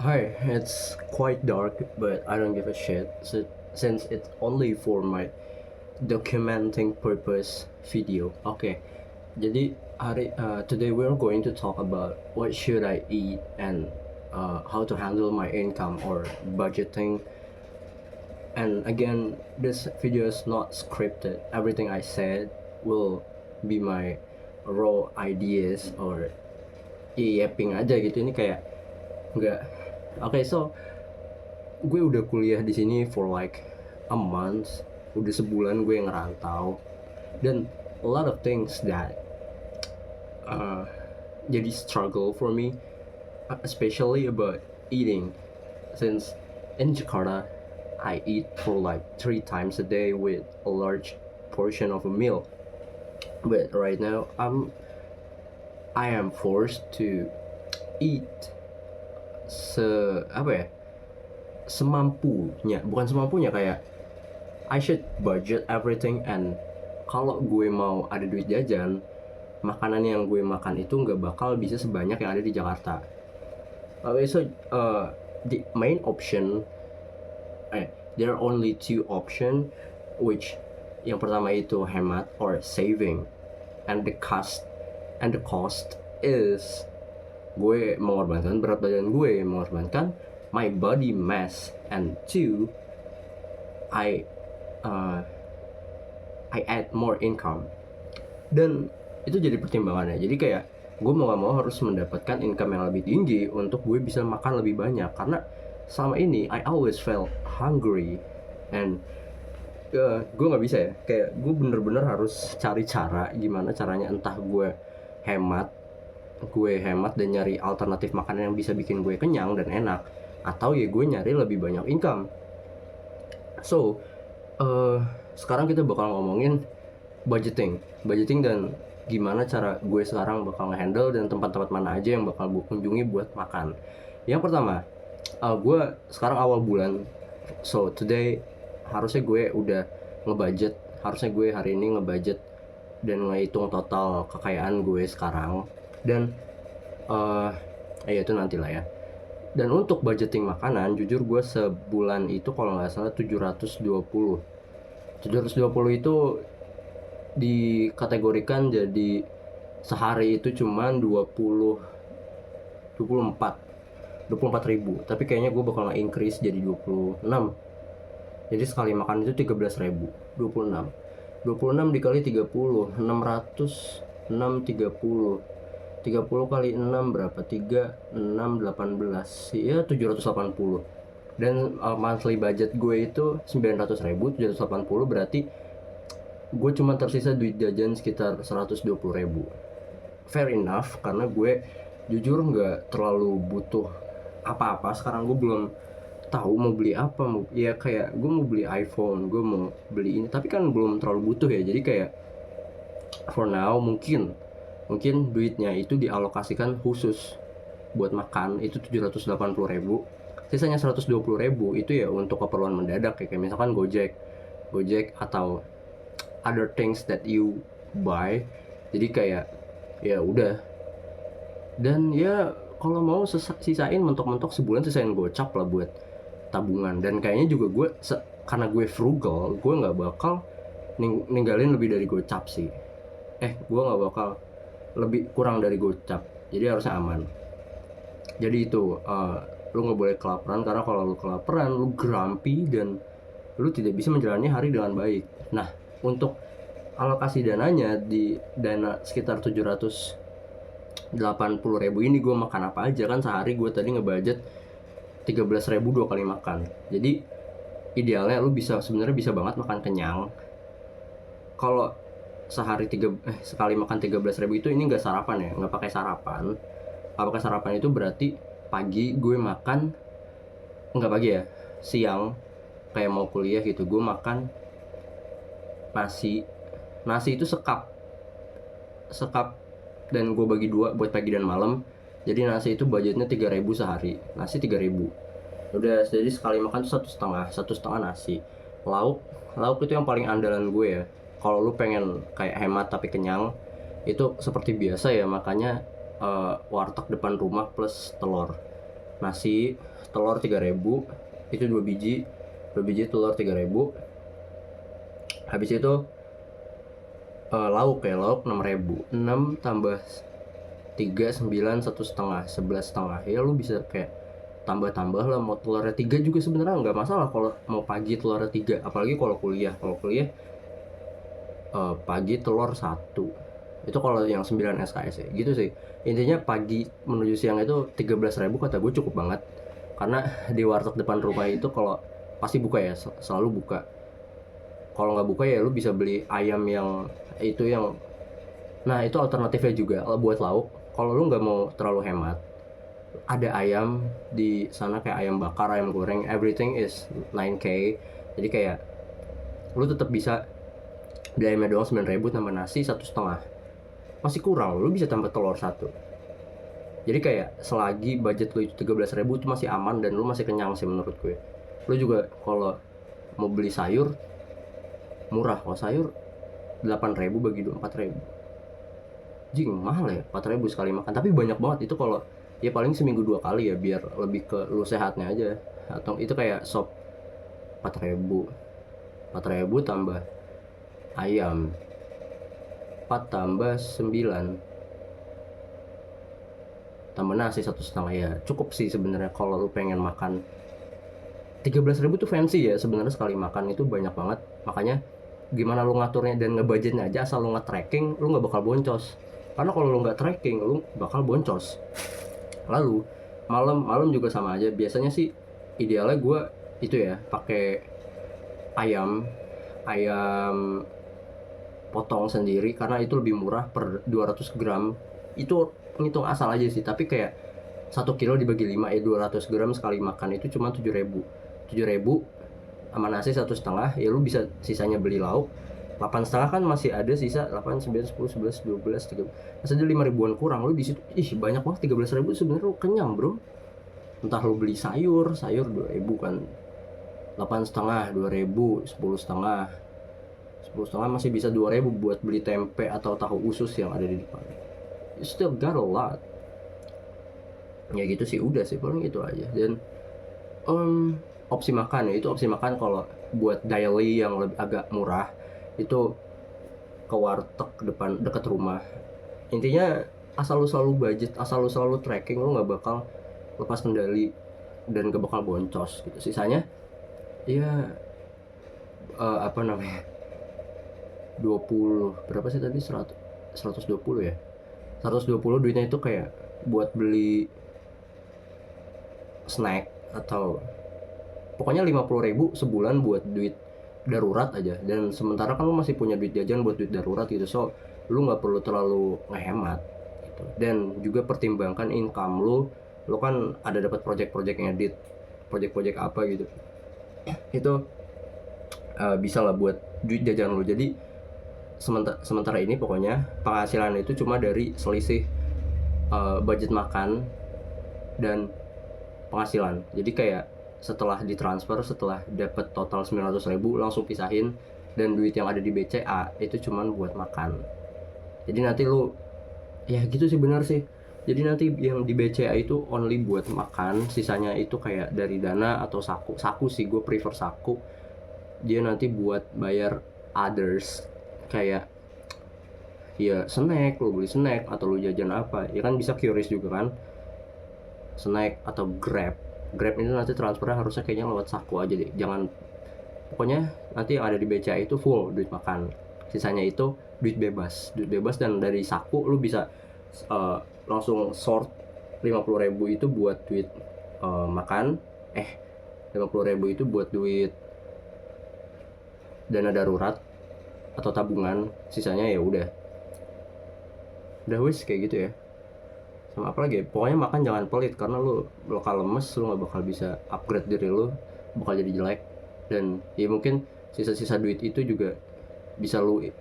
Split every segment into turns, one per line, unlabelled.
Hi, it's quite dark, but I don't give a shit since it's only for my documenting purpose video. Okay, jadi today we're going to talk about what should I eat and how to handle my income or budgeting. And again, this video is not scripted. Everything I said will be my raw ideas or yapping aja gitu. Ini kayak nggak. Okay, so gue udah kuliah di sini for like a month, udah sebulan gue ngerantau, dan a lot of things that jadi struggle for me, especially about eating, since in Jakarta I eat for like 3 times a day with a large portion of a meal, but right now I am forced to eat semampunya, bukan semampunya, kayak I should budget everything, and kalau gue mau ada duit jajan, makanan yang gue makan itu nggak bakal bisa sebanyak yang ada di Jakarta. So the main option, there are only two option, which yang pertama itu hemat or saving, and the cost is gue mengorbankan berat badan gue, mengorbankan my body mass, and two, I add more income. Dan itu jadi pertimbangannya. Jadi kayak gue mau gak mau harus mendapatkan income yang lebih tinggi untuk gue bisa makan lebih banyak, karena selama ini I always felt hungry, and gue nggak bisa ya, kayak gue bener-bener harus cari cara gimana caranya, entah gue hemat dan nyari alternatif makanan yang bisa bikin gue kenyang dan enak, atau ya gue nyari lebih banyak income. So sekarang kita bakal ngomongin budgeting dan gimana cara gue sekarang bakal ngehandle dan tempat-tempat mana aja yang bakal gue kunjungi buat makan. Yang pertama, gue sekarang awal bulan, so today harusnya gue udah ngebudget, harusnya gue hari ini ngebudget dan ngehitung total kekayaan gue sekarang, dan ya itu nantilah ya. Dan untuk budgeting makanan, jujur gue sebulan itu kalau nggak salah 720 itu dikategorikan jadi sehari itu cuman 24 ribu, tapi kayaknya gue bakal nge-increase jadi 26. Jadi sekali makan itu 13 ribu, 26 dikali 30, 30 kali 6 berapa? 3, 6, 18, ya 780. Dan monthly budget gue itu 900 ribu, 780 berarti gue cuma tersisa duit jajan sekitar 120 ribu. Fair enough, karena gue jujur nggak terlalu butuh apa-apa. Sekarang gue belum tahu mau beli apa, ya kayak gue mau beli iPhone, gue mau beli ini, tapi kan belum terlalu butuh ya. Jadi kayak for now mungkin duitnya itu dialokasikan khusus buat makan itu 780 ribu, sisanya 120 ribu itu ya untuk keperluan mendadak, kayak misalkan Gojek atau other things that you buy. Jadi kayak ya udah, dan ya kalau mau sisain mentok-mentok sebulan, sisain gocap lah buat tabungan. Dan kayaknya juga gue karena gue frugal, gue nggak bakal ninggalin lebih dari gocap sih. Gue nggak bakal lebih kurang dari gocap, jadi harusnya aman. Jadi itu lu nggak boleh kelaparan, karena kalau lu kelaparan lu grumpy dan lu tidak bisa menjalani hari dengan baik. Nah, untuk alokasi dananya, di dana sekitar 780 ribu ini gue makan apa aja. Kan sehari gue tadi ngebudget 13 ribu 2 kali makan, jadi idealnya lu sebenarnya bisa banget makan kenyang. Kalau sekali makan 13 ribu itu, ini nggak sarapan ya, nggak pakai sarapan. Kalau pakai sarapan itu berarti pagi gue makan, nggak pagi ya, siang kayak mau kuliah gitu, gue makan nasi itu sekap, dan gue bagi 2 buat pagi dan malam. Jadi nasi itu budgetnya 3.000 sehari, nasi 3.000. Udah, jadi sekali makan tuh satu setengah nasi. Lauk itu yang paling andalan gue ya. Kalau lu pengen kayak hemat tapi kenyang, itu seperti biasa ya, makanya warteg depan rumah plus telur. Nasi telur 3.000, itu 2 biji telur 3.000. Habis itu lauk 6.000. 6 tambah 3 9 1,5 11,5. Ya lu bisa kayak tambah lah, mau telurnya 3 juga sebenarnya nggak masalah kalau mau pagi telurnya 3, apalagi kalau kuliah pagi telur 1. Itu kalau yang 9 SKS ya gitu sih. Intinya pagi menuju siang itu 13.000 kata gue cukup banget, karena di warteg depan rumah itu kalau pasti buka ya, selalu buka. Kalau nggak buka ya lu bisa beli ayam yang itu yang, nah itu alternatifnya juga buat lauk. Kalau lu nggak mau terlalu hemat, ada ayam di sana kayak ayam bakar, ayam goreng, everything is 9K. Jadi kayak lu tetap bisa beli ayamnya doang 9.000 tambah nasi 1,5, masih kurang, lu bisa tambah telur 1. Jadi kayak selagi budget lu itu 13.000 itu masih aman dan lu masih kenyang sih menurut gue. Lu juga kalau mau beli sayur murah, kalau sayur 8.000 bagi 4.000, jing mahal ya 4.000 sekali makan, tapi banyak banget itu. Kalau ya paling seminggu 2 kali ya, biar lebih ke lu sehatnya aja. Atau itu kayak sop 4.000 tambah ayam 4 tambah 9 tambah nasi 1,5, ya cukup sih sebenarnya. Kalau lu pengen makan 13.000 tuh fancy ya sebenarnya, sekali makan itu banyak banget. Makanya gimana lu ngaturnya dan ngebudgetnya aja, asal lu nge-tracking lu nggak bakal boncos. Karena kalau lu nggak tracking lu bakal boncos. Lalu malam juga sama aja biasanya sih. Idealnya gue itu ya pakai ayam potong sendiri, karena itu lebih murah per 200 gram. Itu ngitung asal aja sih, tapi kayak 1 kilo dibagi 5 ya 200 gram sekali makan itu cuma 7.000 sama nasi 1,5. Ya lu bisa sisanya beli lauk 8,5, kan masih ada sisa 8 9 10 11 12 13, masih ada 5.000-an kurang. Lu di situ banyak banget. 13.000 sebenarnya lu kenyang bro. Entah lu beli sayur 2.000 kan, 8,5 2.000, 10,5 masih bisa 2.000 buat beli tempe atau tahu usus yang ada di depan. You still got a lot. Ya gitu sih, udah sih paling itu aja. Dan opsi makan ya, itu opsi makan kalau buat daily yang lebih agak murah itu ke warteg depan dekat rumah. Intinya asal lu selalu budget, asal lu selalu tracking, lu nggak bakal lepas kendali dan gak bakal boncos gitu. Sisanya ya apa namanya 20 berapa sih tadi, 120 ya, 120 duitnya itu kayak buat beli snack atau pokoknya 50.000 sebulan buat duit darurat aja. Dan sementara kan lu masih punya duit jajan buat duit darurat gitu, so lu nggak perlu terlalu ngehemat gitu. Dan juga pertimbangkan income lu kan ada dapat project ngedit, project apa gitu, itu bisa lah buat duit jajan lu. Jadi sementara ini pokoknya penghasilan itu cuma dari selisih budget makan dan penghasilan. Jadi kayak setelah ditransfer, setelah dapat total 900.000 langsung pisahin, dan duit yang ada di BCA itu cuman buat makan. Jadi nanti lu ya gitu sih, benar sih. Jadi nanti yang di BCA itu only buat makan, sisanya itu kayak dari dana atau saku sih, gue prefer saku. Dia nanti buat bayar others, kayak ya snack, lu beli snack atau lu jajan apa ya kan bisa QRIS juga kan, snack atau Grab itu nanti transfernya harusnya kayaknya lewat saku aja deh. Jangan, pokoknya nanti yang ada di BCA itu full duit makan, sisanya itu duit bebas. Dan dari saku lu bisa langsung sort 50.000 itu buat duit makan, 50.000 itu buat duit dana darurat atau tabungan, sisanya ya udah wis kayak gitu ya. Sama apa lagi, pokoknya makan jangan pelit, karena lu bakal lemes, lu nggak bakal bisa upgrade diri lu, bakal jadi jelek. Dan ya mungkin sisa-sisa duit itu juga bisa lu duit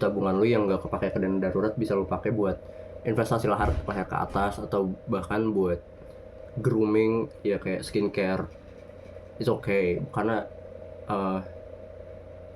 tabungan lu yang nggak kepake ke dana darurat bisa lu pakai buat investasi lahar ke atas, atau bahkan buat grooming ya kayak skincare. It's okay, karena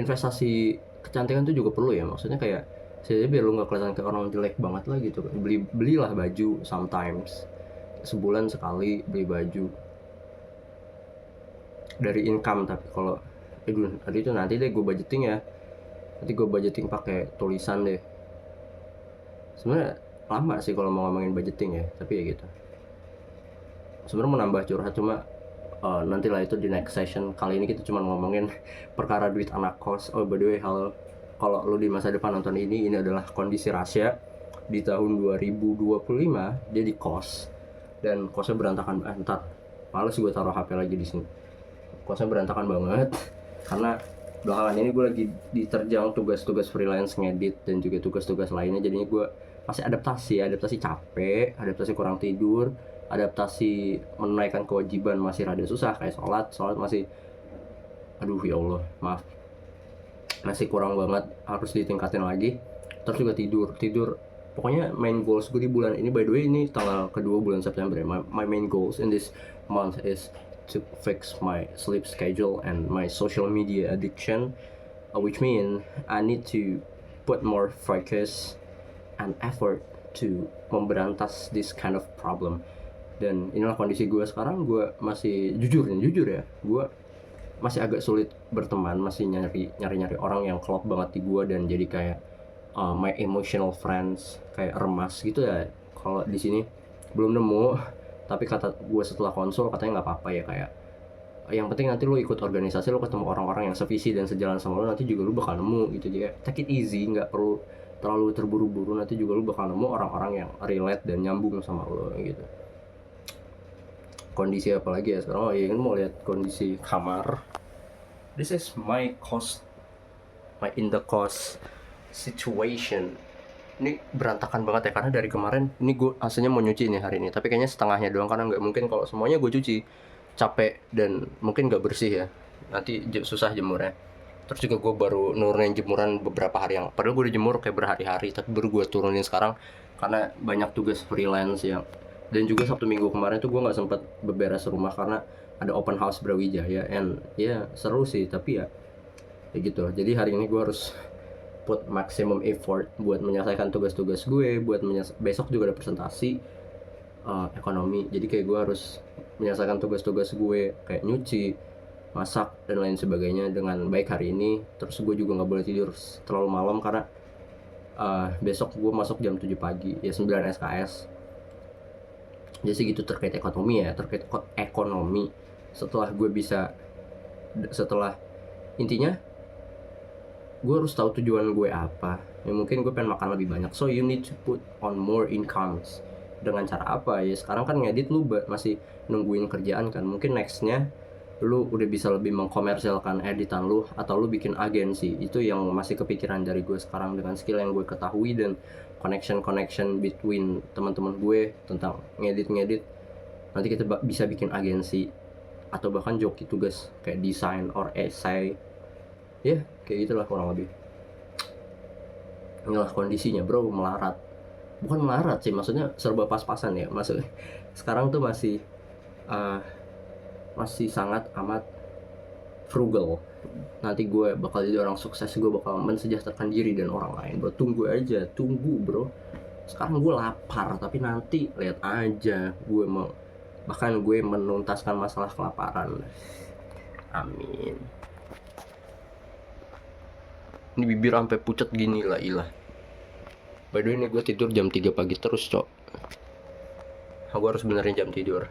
investasi kecantikan itu juga perlu ya, maksudnya kayak jadi biar lu nggak kelihatan kayak orang jelek banget lah gitu. Belilah baju sometimes sebulan sekali beli baju dari income. Tapi kalau itu nanti deh gue budgeting ya, nanti gue budgeting pakai tulisan deh. Sebenarnya lama sih kalau mau ngomongin budgeting ya, tapi ya gitu. Sebenarnya mau nambah curhat cuma nantilah itu di next session. Kali ini kita cuma ngomongin perkara duit anak kos. Oh by the way, halo, kalau lu di masa depan nonton ini adalah kondisi Rasya di tahun 2025. Dia di kos dan kosnya berantakan banget. Males gue taruh HP lagi di sini. Kosnya berantakan banget karena belakangan ini gue lagi diterjang tugas-tugas freelance ngedit dan juga tugas-tugas lainnya. Jadinya gue masih adaptasi capek, adaptasi kurang tidur, adaptasi menunaikan kewajiban masih rada susah, kayak sholat masih, aduh ya Allah maaf, masih kurang banget, harus ditingkatin lagi. Terus juga tidur pokoknya main goals gue di bulan ini, by the way ini tanggal kedua bulan September ya, my main goals in this month is to fix my sleep schedule and my social media addiction, which mean I need to put more focus and effort to memberantas this kind of problem. Dan inilah kondisi gue sekarang. Gue masih jujur ya, gue masih agak sulit berteman, masih nyari orang yang klop banget di gue dan jadi kayak my emotional friends, kayak remas gitu ya. Kalau di sini belum nemu, tapi kata gue setelah konsul katanya nggak apa-apa ya, kayak yang penting nanti lu ikut organisasi, lu ketemu orang-orang yang sevisi dan sejalan sama lu, nanti juga lu bakal nemu gitu. Jadi take it easy, nggak perlu terlalu terburu-buru, nanti juga lu bakal nemu orang-orang yang relate dan nyambung sama lu gitu. Kondisi apa lagi ya sekarang? Oh iya, kan mau lihat kondisi kamar. This is my in the cost situation. Ini berantakan banget ya, karena dari kemarin ini gue aslinya mau nyuci nih hari ini, tapi kayaknya setengahnya doang karena nggak mungkin kalau semuanya gue cuci, capek dan mungkin nggak bersih ya, nanti susah jemurnya. Terus juga gue baru nurunin jemuran beberapa hari yang, padahal gue udah jemur kayak berhari-hari, tapi baru gue turunin sekarang karena banyak tugas freelance yang. Dan juga Sabtu Minggu kemarin tuh gue nggak sempet beberes rumah karena ada open house Brawijaya, and ya seru sih, tapi ya gitu. Jadi hari ini gue harus put maximum effort buat menyelesaikan tugas-tugas gue, buat besok juga ada presentasi ekonomi. Jadi kayak gue harus menyelesaikan tugas-tugas gue kayak nyuci, masak dan lain sebagainya dengan baik hari ini. Terus gue juga nggak boleh tidur terlalu malam karena besok gue masuk jam 7 pagi ya, 9 SKS. Jadi segitu terkait ekonomi ya, terkait ekonomi. Setelah intinya gue harus tahu tujuan gue apa ya. Mungkin gue pengen makan lebih banyak, so you need to put on more incomes. Dengan cara apa ya? Sekarang kan ngedit lu masih nungguin kerjaan kan, mungkin nextnya lu udah bisa lebih mengkomersialkan editan lu, atau lu bikin agensi. Itu yang masih kepikiran dari gue sekarang dengan skill yang gue ketahui dan connection between teman-teman gue tentang ngedit. Nanti kita bisa bikin agensi atau bahkan joki tugas kayak desain or essay ya, kayak gitulah kurang lebih. Inilah kondisinya bro, bukan melarat sih, maksudnya serba pas-pasan ya. Maksudnya sekarang tuh masih sangat amat frugal. Nanti gue bakal jadi orang sukses, gue bakal mensejahterakan diri dan orang lain bro. Tunggu bro. Sekarang gue lapar, tapi nanti lihat aja bahkan gue menuntaskan masalah kelaparan. Amin. Ini bibir sampai pucat gini lah, ilah. By the way, ini gue tidur jam 3 pagi terus, cok. Gue harus benerin jam tidur.